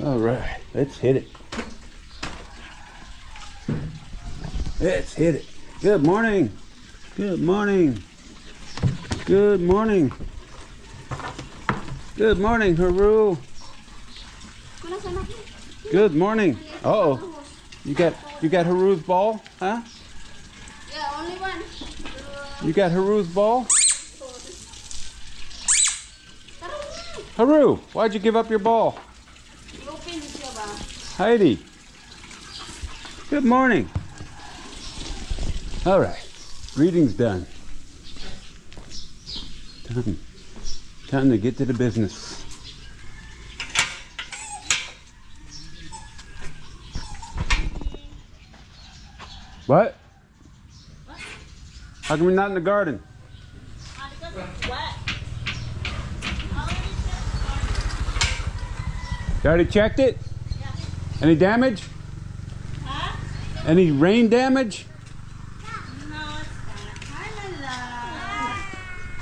All right, let's hit it. Let's hit it. Good morning. Good morning. Good morning. Good morning, Haru. Good morning. Uh-oh. You got Haru's ball, huh? Yeah, only one. You got Haru's ball? Haru, why'd you give up your ball? Heidi. Good morning. All right, reading's done. Time to get to the business. What? How come you're not in the garden? Because it's wet. You already checked it? Yeah. Any damage? Huh? Any rain damage? No, it's not. Hi, my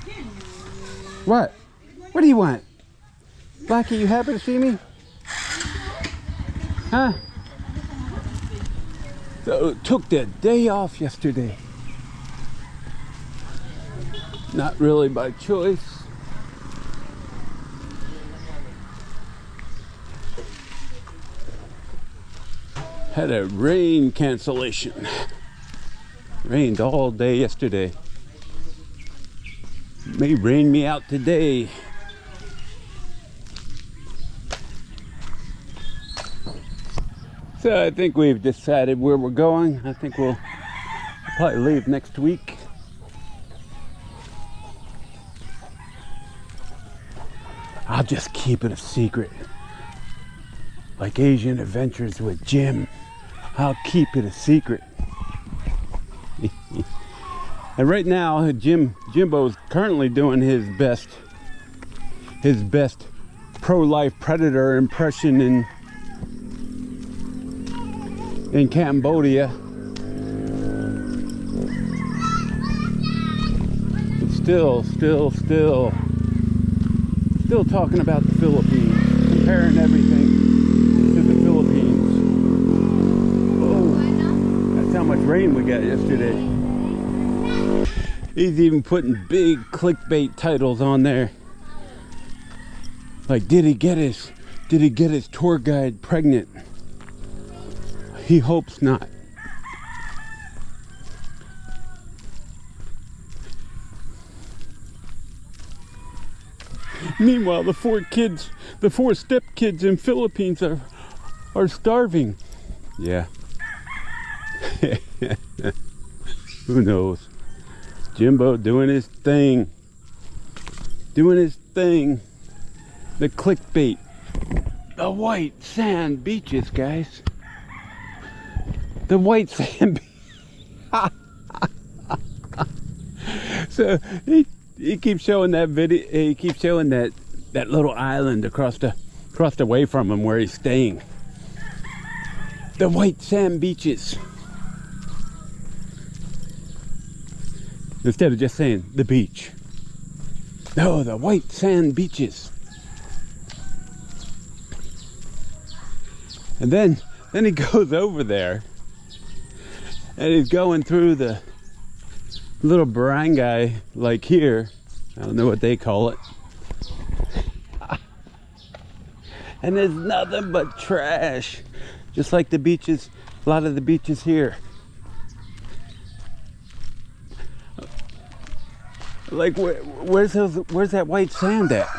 love. What? What do you want? Blackie, you happy to see me? Huh? So, took the day off yesterday. Not really by choice. Had a rain cancellation. Rained all day yesterday. May rain me out today. So I think we've decided where we're going. I think we'll probably leave next week. I'll just keep it a secret. Like Asian Adventures with Jim. I'll keep it a secret. And right now, Jimbo's currently doing his best pro-life predator impression in Cambodia. But still talking about the Philippines, comparing everything to the Philippines. Oh, that's how much rain we got yesterday. He's even putting big clickbait titles on there. Like, did he get his tour guide pregnant? He hopes not. Meanwhile, the four stepkids in Philippines are starving. Yeah. Who knows? Jimbo doing his thing. The clickbait. The white sand beaches, guys. The white sand beaches. So he keeps showing that video. He keeps showing that little island across the way from him where he's staying. The white sand beaches. Instead of just saying the beach. No, the white sand beaches. And then he goes over there and he's going through the little barangay like here. I don't know what they call it. And there's nothing but trash. Just like the beaches, a lot of the beaches here. Like, where's that white sand at?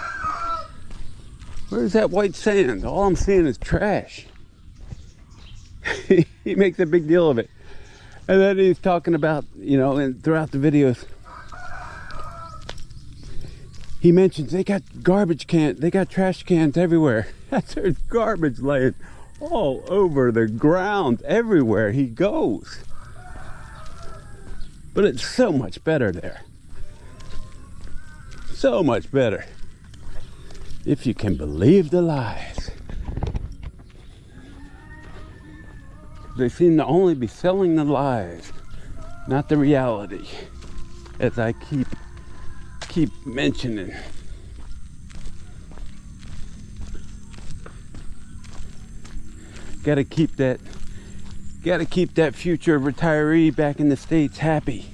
Where's that white sand? All I'm seeing is trash. He makes a big deal of it. And then he's talking about, and throughout the videos, he mentions they got they got trash cans everywhere. There's garbage laying all over the ground everywhere he goes. But it's so much better there. So much better. If you can believe the lies. They seem to only be selling the lies, not the reality, as I keep mentioning. Gotta keep that future retiree back in the States happy.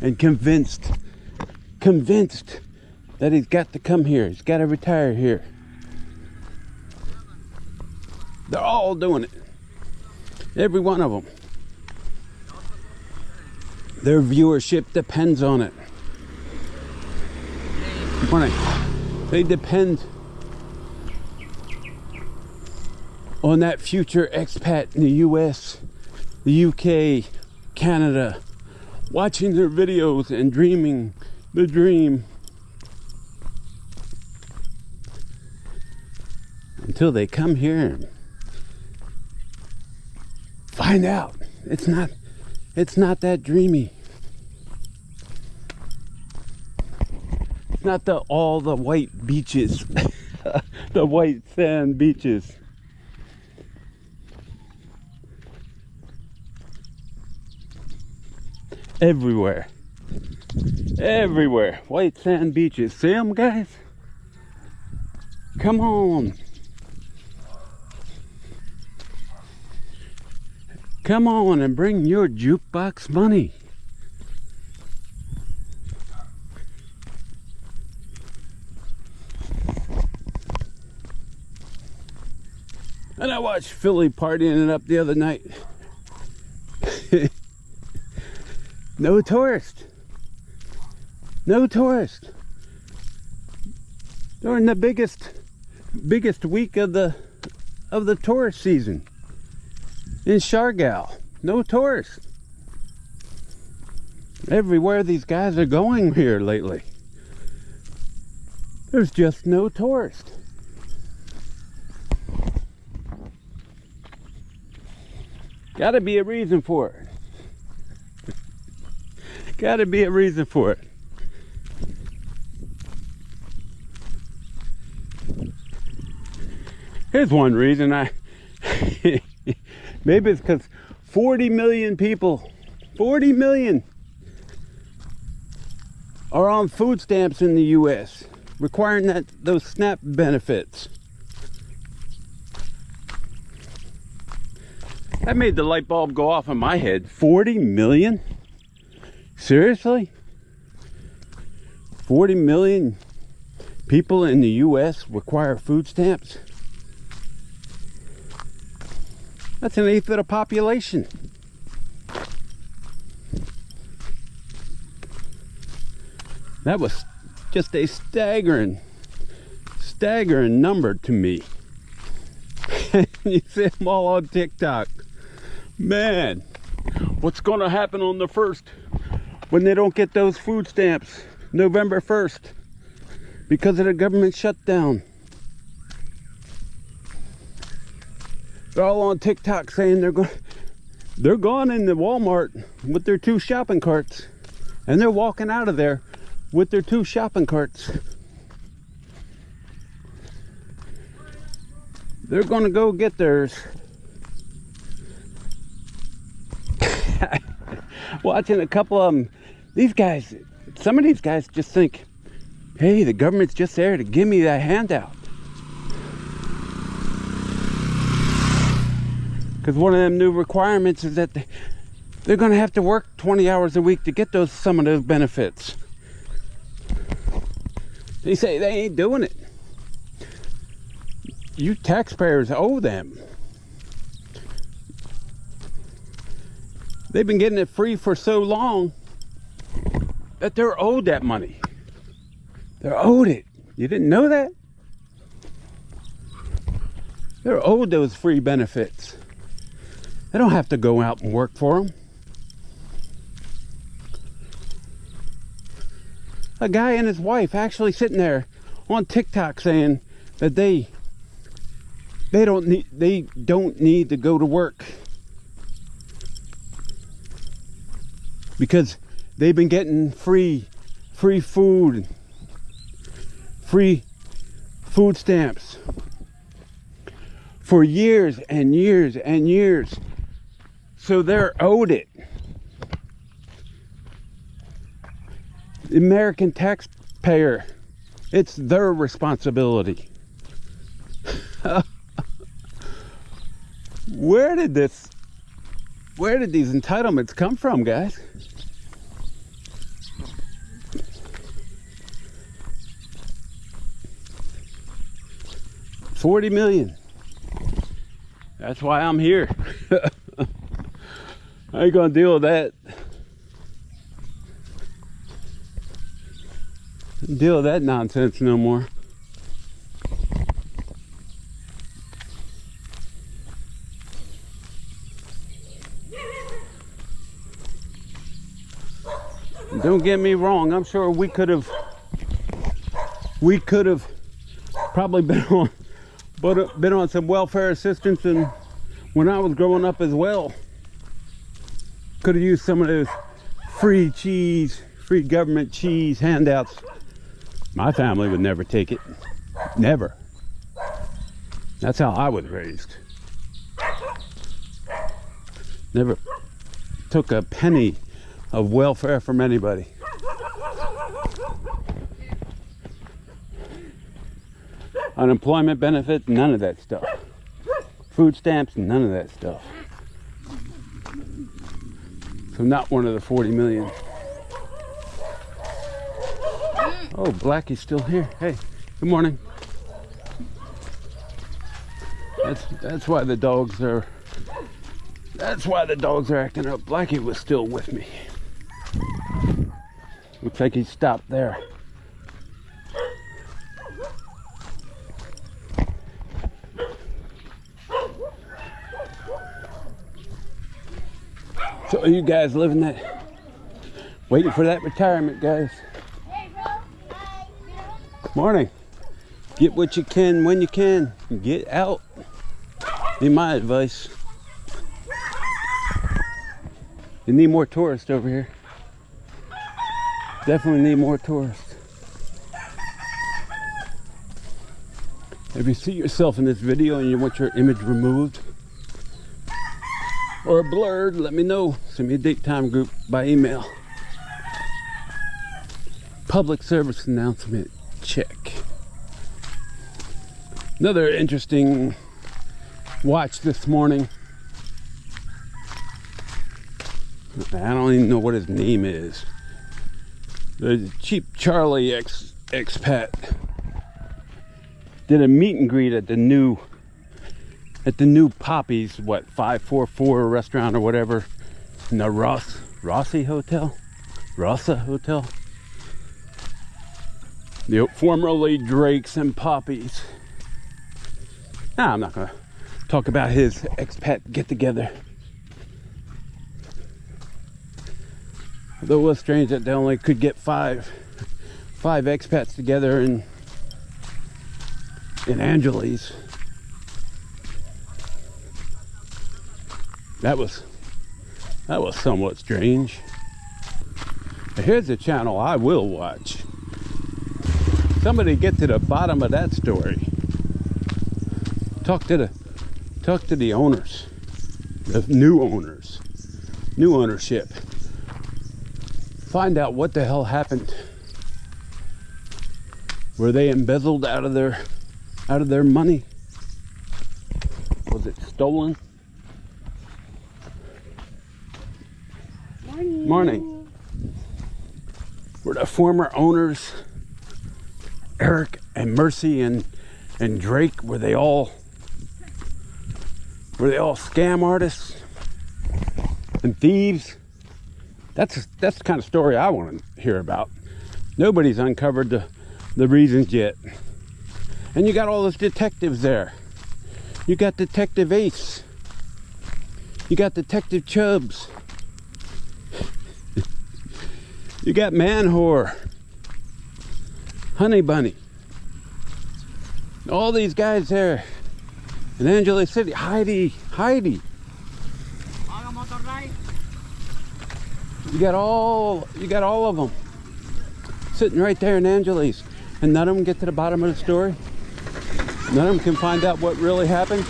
And convinced that he's got to come here. He's got to retire here. They're all doing it. Every one of them. Their viewership depends on it. They depend on that future expat in the US, the UK, Canada, watching their videos and dreaming the dream until they come here and find out it's not that dreamy. It's not all the white beaches, the white sand beaches. Everywhere, white sand beaches. See them, guys? Come on. Come on and bring your jukebox money. And I watched Philly partying it up the other night. No tourist. No tourist. During the biggest week of the tourist season in Shargal. No tourists. Everywhere these guys are going here lately, there's just no tourist. Gotta be a reason for it. Gotta be a reason for it. Here's one reason maybe it's because 40 million people, 40 million are on food stamps in the US, requiring those SNAP benefits. That made the light bulb go off in my head. 40 million? Seriously? 40 million people in the US require food stamps? That's an eighth of the population. That was just a staggering number to me. You see them all on TikTok. Man, what's going to happen on the 1st when they don't get those food stamps? November 1st, because of the government shutdown. They're all on TikTok saying they're gone into Walmart with their 2 shopping carts, and they're walking out of there with their 2 shopping carts. They're gonna go get theirs. Watching a couple of them, some of these guys just think, hey, the government's just there to give me that handout. Because one of them new requirements is that they're going to have to work 20 hours a week to get some of those benefits. They say they ain't doing it. You taxpayers owe them. They've been getting it free for so long that they're owed that money. They're owed it. You didn't know that? They're owed those free benefits. They don't have to go out and work for them. A guy and his wife actually sitting there on TikTok saying that they don't need to go to work because they've been getting free food, free food stamps for years and years and years. So they're owed it. The American taxpayer, it's their responsibility. Where did these entitlements come from, guys? $40 million. That's why I'm here. I ain't gonna deal with that. Deal with that nonsense no more. Don't get me wrong, I'm sure we could have probably been on some welfare assistance and when I was growing up as well. Could have used some of those free government cheese handouts. My family would never take it. Never. That's how I was raised. Never took a penny of welfare from anybody. Unemployment benefits, none of that stuff. Food stamps, none of that stuff. So not one of the 40 million. Oh, Blackie's still here. Hey, good morning. That's why the dogs are acting up. Blackie was still with me. Looks like he stopped there. So are you guys living that, waiting for that retirement, guys? Morning. Get what you can when you can. Get out. Be my advice. You need more tourists over here. Definitely need more tourists. If you see yourself in this video and you want your image removed or blurred, let me know. Send me a date time group by email. Public service announcement. Check. Another interesting watch this morning. I don't even know what his name is. The Cheap Charlie expat did a meet and greet at the new Poppy's, what, 544 restaurant or whatever, in the Rossi Hotel, Rasa Hotel. The formerly Drake's and Poppy's. Nah, I'm not gonna talk about his expat get together. Although it was strange that they only could get five expats together in Angeles. That was somewhat strange. But here's a channel I will watch. Somebody get to the bottom of that story. Talk to the owners, the new owners, new ownership. Find out what the hell happened. Were they embezzled out of their money? Was it stolen? Morning. Morning. Were the former owners, Eric and Mercy and Drake, were they all scam artists and thieves? That's the kind of story I want to hear about. Nobody's uncovered the reasons yet. And you got all those detectives there. You got Detective Ace. You got Detective Chubbs. You got Man Whore. Honey Bunny. All these guys there in Angeles City. Heidi. You got all of them sitting right there in Angeles, and none of them get to the bottom of the story. None of them can find out what really happened.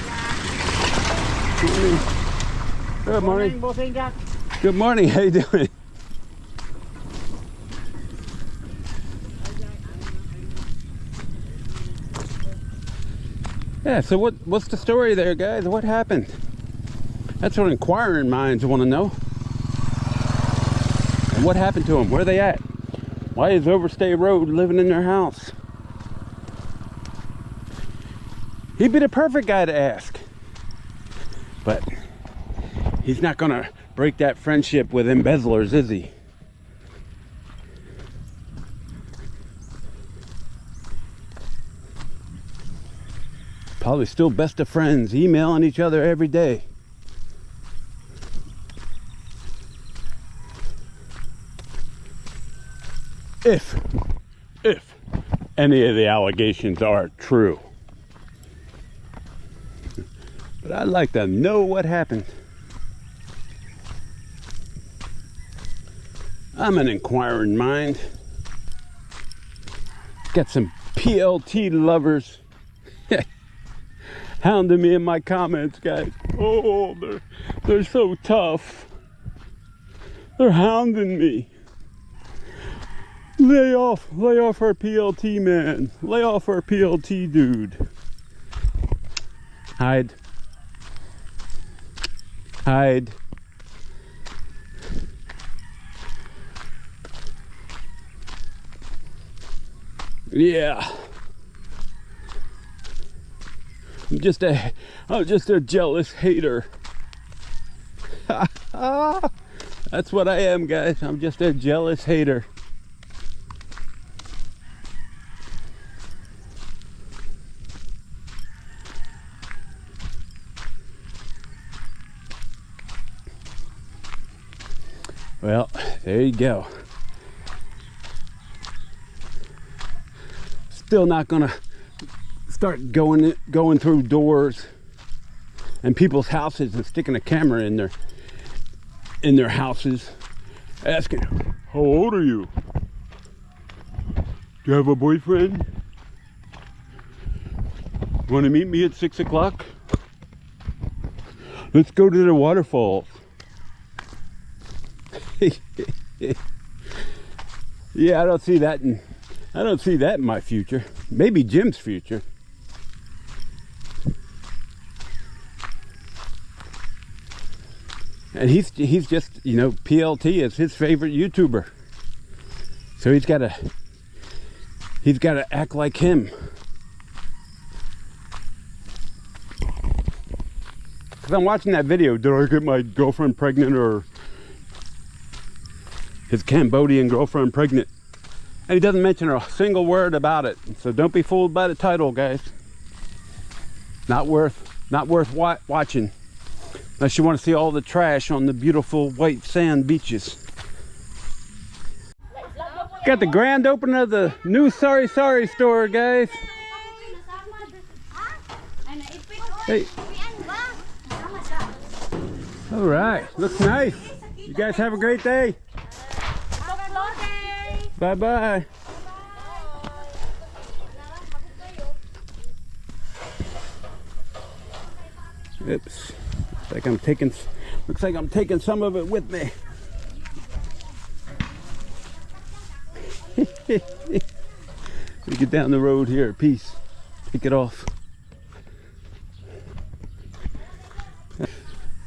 Good morning. Good morning. How you doing? Yeah. So what's the story there, guys? What happened? That's what inquiring minds want to know. And what happened to them? Where are they at? Why is Overstay Road living in their house? He'd be the perfect guy to ask. But he's not gonna break that friendship with embezzlers, is he? Probably still best of friends, emailing each other every day. If any of the allegations are true. But I'd like to know what happened. I'm an inquiring mind. Got some PLT lovers hounding me in my comments, guys. Oh, they're so tough. They're hounding me. Lay off our PLT man. Lay off our PLT dude. Hide. Yeah. I'm just a jealous hater. That's what I am, guys. I'm just a jealous hater. Well, there you go. Still not gonna start going through doors and people's houses and sticking a camera in their houses, asking, "How old are you? Do you have a boyfriend? Want to meet me at 6 o'clock? Let's go to the waterfalls." Yeah, I don't see that in my future. Maybe Jim's future. And he's just, you know, PLT is his favorite YouTuber. So he's gotta act like him. Cause I'm watching that video, did I get my girlfriend pregnant or his Cambodian girlfriend pregnant? And he doesn't mention a single word about it. So don't be fooled by the title, guys. Not worth watching. Unless you want to see all the trash on the beautiful white sand beaches. Got the grand opening of the new Sorry Sorry store, guys. Hey. All right, looks nice. You guys have a great day. Bye-bye. Oops. Looks like I'm taking some of it with me. We get down the road here, peace. Take it off.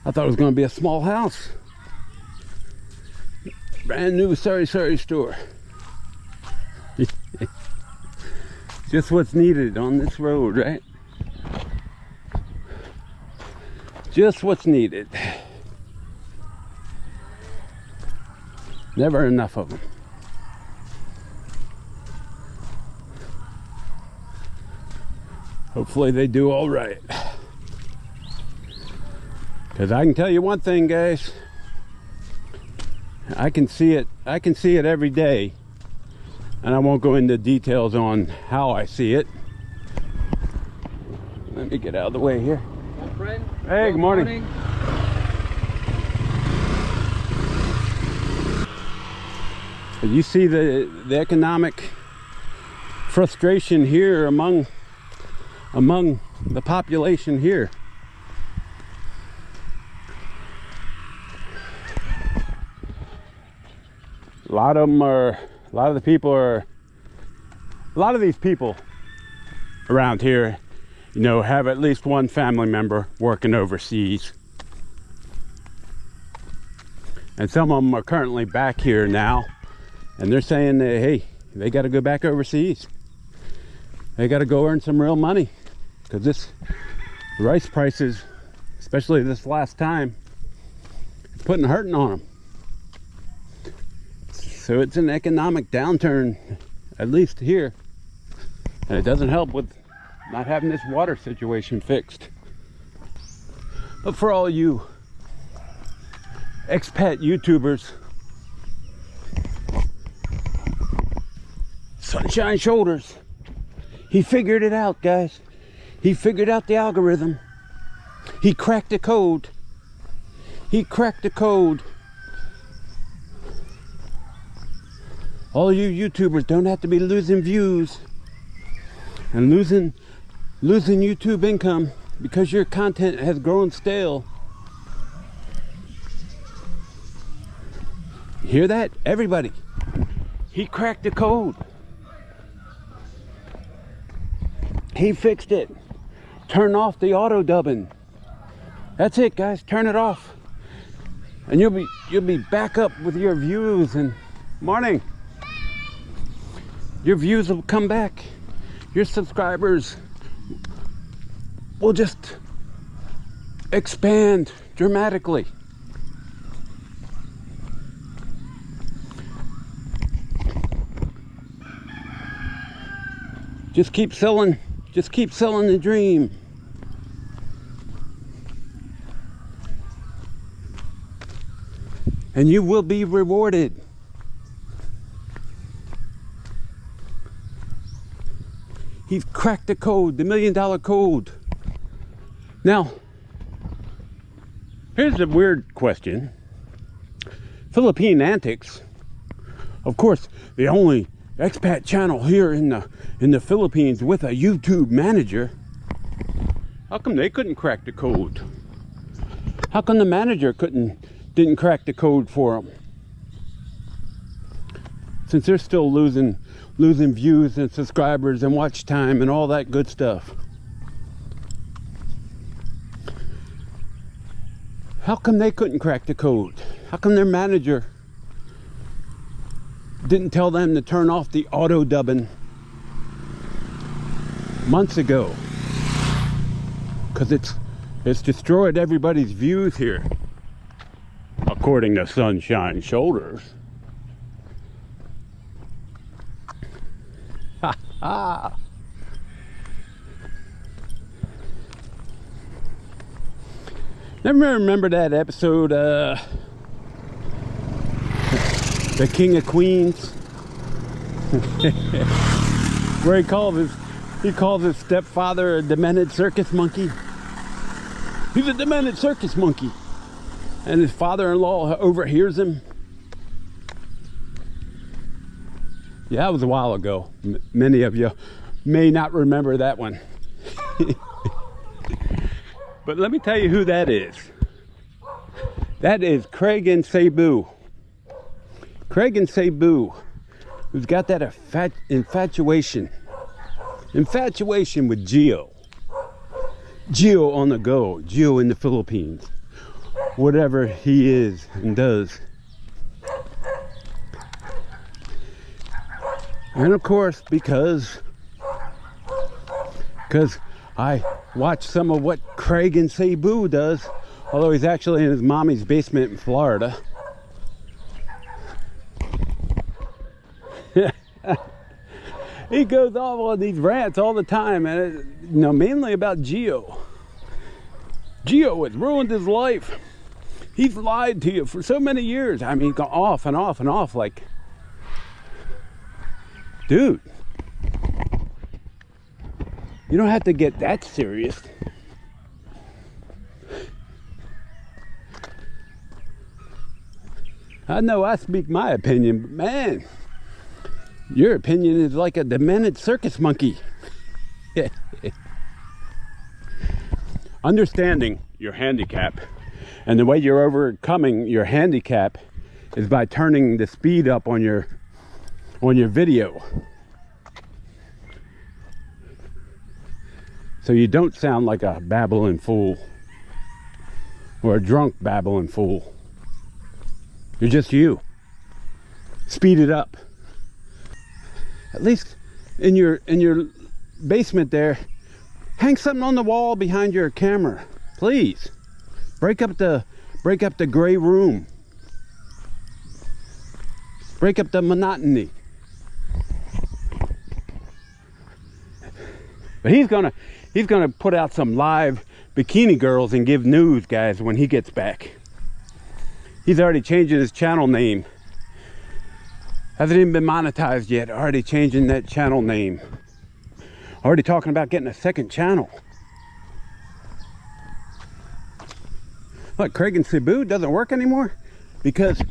I thought it was going to be a small house. Brand new Sorry Sorry store. Just what's needed on this road, right? Just what's needed. Never enough of them. Hopefully they do all right. Because I can tell you one thing, guys. I can see it every day. And I won't go into details on how I see it. Let me get out of the way here. Friend. Hey, good morning. You see the economic frustration here among the population here. A lot of these people around here, you know, have at least one family member working overseas. And some of them are currently back here now, and they're saying that, hey, they got to go back overseas. They got to go earn some real money, because this rice prices, especially this last time, it's putting a hurting on them. So it's an economic downturn, at least here, and it doesn't help with not having this water situation fixed. But for all you expat YouTubers, Sunshine Shoulders, he figured it out, guys. He figured out the algorithm. He cracked the code. He cracked the code. All you YouTubers don't have to be losing views and losing YouTube income because your content has grown stale. Hear that? Everybody. He cracked the code. He fixed it. Turn off the auto dubbing. That's it, guys. Turn it off. And you'll be back up with your views. And morning. Your views will come back. Your subscribers will just expand dramatically. Just keep selling the dream. And you will be rewarded. He's cracked the code, the $1 million code. Now, here's a weird question. Philippine Antics, of course, the only expat channel here in the Philippines with a YouTube manager. How come they couldn't crack the code? How come the manager didn't crack the code for them? Since they're still losing views and subscribers and watch time and all that good stuff. How come they couldn't crack the code? How come their manager didn't tell them to turn off the auto dubbing months ago? Because it's destroyed everybody's views here, according to Sunshine Shoulders. Never remember that episode, The King of Queens, where he calls his stepfather a demented circus monkey. He's a demented circus monkey, and his father-in-law overhears him. Yeah, that was a while ago. Many of you may not remember that one. But let me tell you who that is. That is Craig and Cebu. Craig and Cebu, who's got that infatuation with Gio. Gio on the go. Gio in the Philippines. Whatever he is and does. And of course, because I watch some of what Craig and Cebu does, although he's actually in his mommy's basement in Florida. He goes off on these rants all the time, and mainly about Gio. Gio has ruined his life. He's lied to you for so many years. I mean, go off and off and off, like, dude, you don't have to get that serious. I know I speak my opinion, but man, your opinion is like a demented circus monkey. Understanding your handicap and the way you're overcoming your handicap is by turning the speed up on your video, so you don't sound like a babbling fool or a drunk babbling fool. You're just you. Speed it up. At least in your basement there, hang something on the wall behind your camera, please. Break up the gray room. Break up the monotony. But he's gonna put out some live bikini girls and give news, guys, when he gets back. He's already changing his channel name. Hasn't even been monetized yet. Already changing that channel name. Already talking about getting a second channel. What, Craig and Cebu doesn't work anymore? Because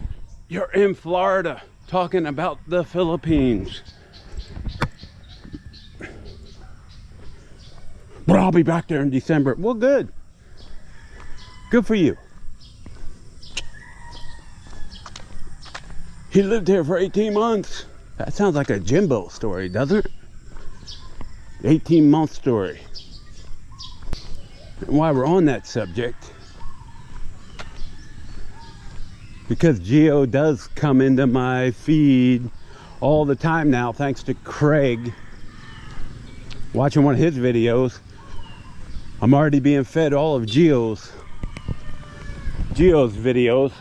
you're in Florida talking about the Philippines. But I'll be back there in December. Well, good. Good for you. He lived here for 18 months. That sounds like a Jimbo story, doesn't it? 18-month story. And while we're on that subject, because Geo does come into my feed all the time now, thanks to Craig. Watching one of his videos, I'm already being fed all of Geo's videos.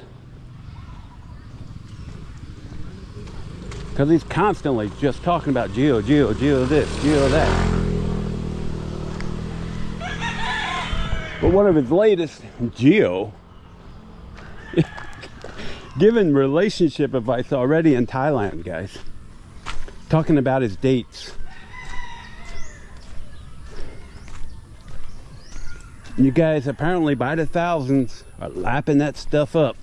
Because he's constantly just talking about Geo this, Geo that. But one of his latest, Geo, giving relationship advice already in Thailand, guys. Talking about his dates. You guys apparently by the thousands are lapping that stuff up.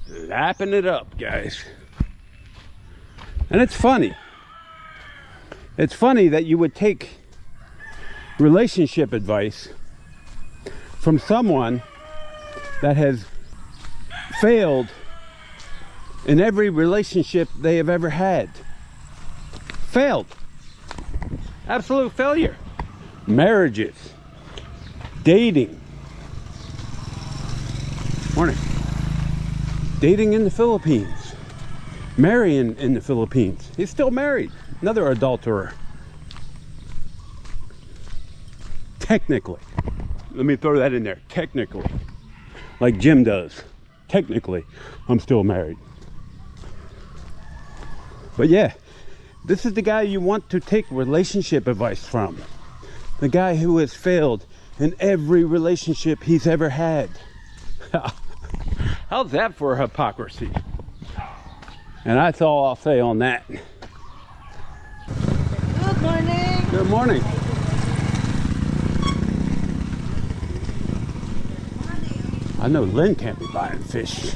Lapping it up, guys. And it's funny. It's funny that you would take relationship advice from someone that has failed in every relationship they have ever had. Failed. Absolute failure. Marriages. Dating. Morning. Dating in the Philippines. Marrying in the Philippines. He's still married. Another adulterer. Technically. Let me throw that in there. Technically. Like Jim does. Technically, I'm still married. But yeah, this is the guy you want to take relationship advice from. The guy who has failed in every relationship he's ever had. How's that for hypocrisy? And that's all I'll say on that. Good morning. Good morning. I know Lynn can't be buying fish.